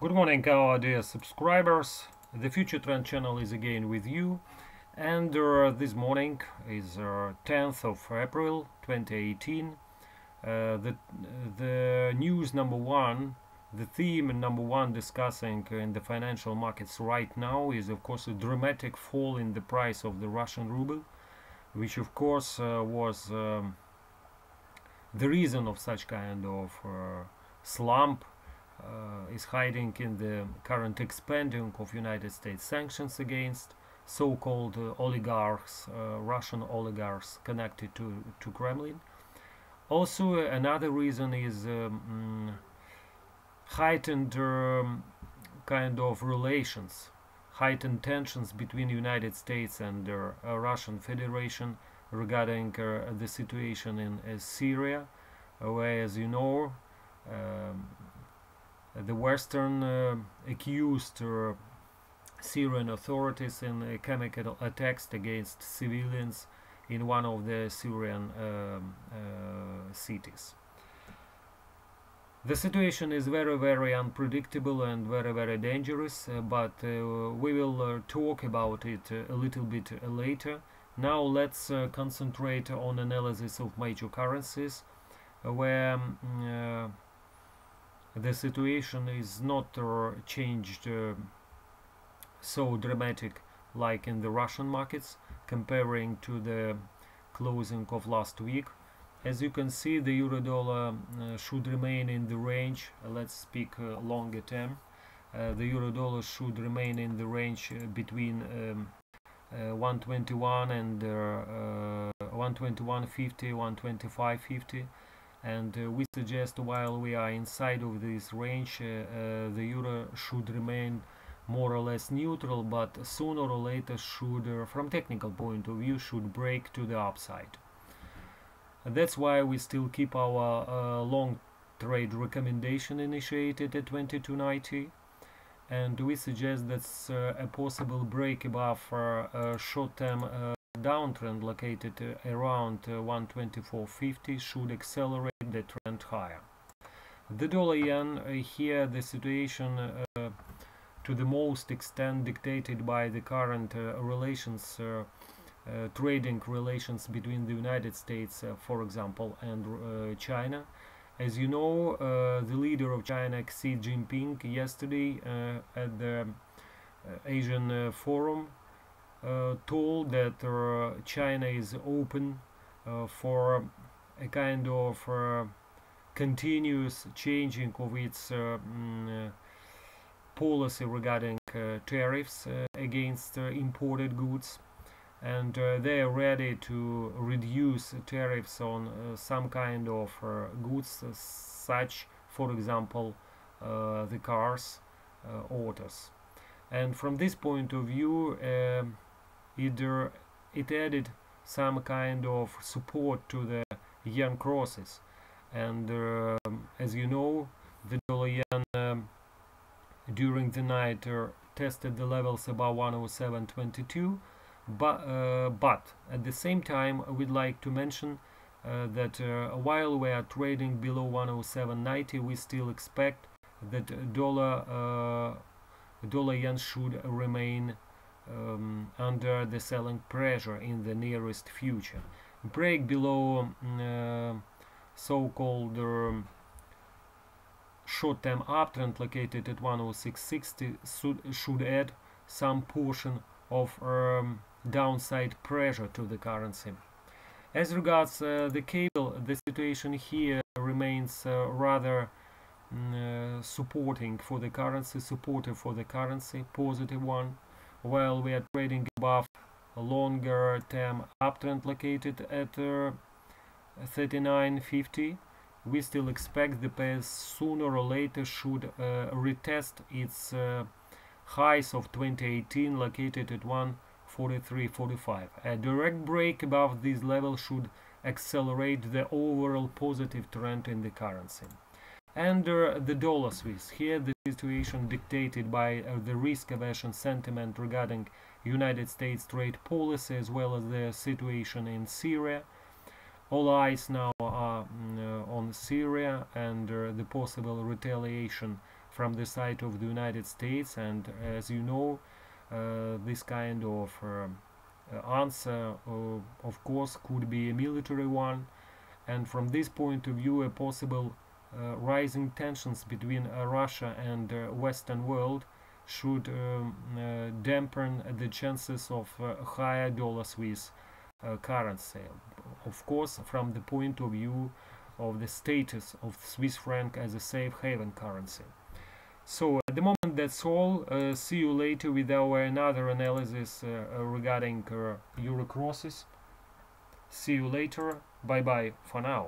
Good morning, our dear subscribers. The FutureTrend channel is again with you, and this morning is 10th of April 2018. The news number one, the theme number one discussing in the financial markets right now is, of course, a dramatic fall in the price of the Russian ruble, which, of course, was the reason of such kind of slump. Is hiding in the current expanding of United States sanctions against so-called oligarchs, Russian oligarchs connected to Kremlin. Also, another reason is heightened kind of relations, heightened tensions between United States and Russian Federation regarding the situation in Syria, where, as you know, um, the Western accused Syrian authorities in chemical attacks against civilians in one of the Syrian cities. The situation is very unpredictable and very dangerous, but we will talk about it a little bit later. Now let's concentrate on analysis of major currencies, where the situation is not changed so dramatic like in the Russian markets comparing to the closing of last week. As you can see, the euro dollar should remain in the range. Let's speak longer term. The euro dollar should remain in the range between 121 and 121.50, 125.50. And we suggest while we are inside of this range, the euro should remain more or less neutral, but sooner or later should, from technical point of view, should break to the upside. That's why we still keep our long trade recommendation initiated at 22.90, and we suggest that's a possible break above short-term downtrend located around 124.50 should accelerate the trend higher. The dollar yen, here the situation to the most extent dictated by the current relations, trading relations between the United States, for example, and China. As you know, the leader of China, Xi Jinping, yesterday at the Asian Forum told that China is open for a kind of continuous changing of its policy regarding tariffs against imported goods, and they are ready to reduce tariffs on some kind of goods, such, for example, the cars, autos. And from this point of view, it added some kind of support to the yen crosses. And as you know, the dollar yen during the night tested the levels above 107.22, but at the same time we'd like to mention that while we are trading below 107.90, we still expect that dollar yen should remain under the selling pressure in the nearest future. Break below so-called short-term uptrend located at 106.60 should add some portion of downside pressure to the currency. As regards the cable, the situation here remains rather supportive for the currency, positive one, while we are trading above a longer term uptrend located at 39.50. We still expect the pair sooner or later should retest its highs of 2018 located at 143.45. A direct break above this level should accelerate the overall positive trend in the currency. And the dollar Swiss, here the situation dictated by the risk aversion sentiment regarding United States trade policy, as well as the situation in Syria. All eyes now are on Syria and the possible retaliation from the side of the United States, and as you know, this kind of answer of course could be a military one, and from this point of view a possible rising tensions between Russia and Western world should dampen the chances of higher dollar Swiss currency. Of course, from the point of view of the status of Swiss franc as a safe haven currency. So at the moment that's all. See you later with our another analysis regarding euro crosses. See you later. Bye bye for now.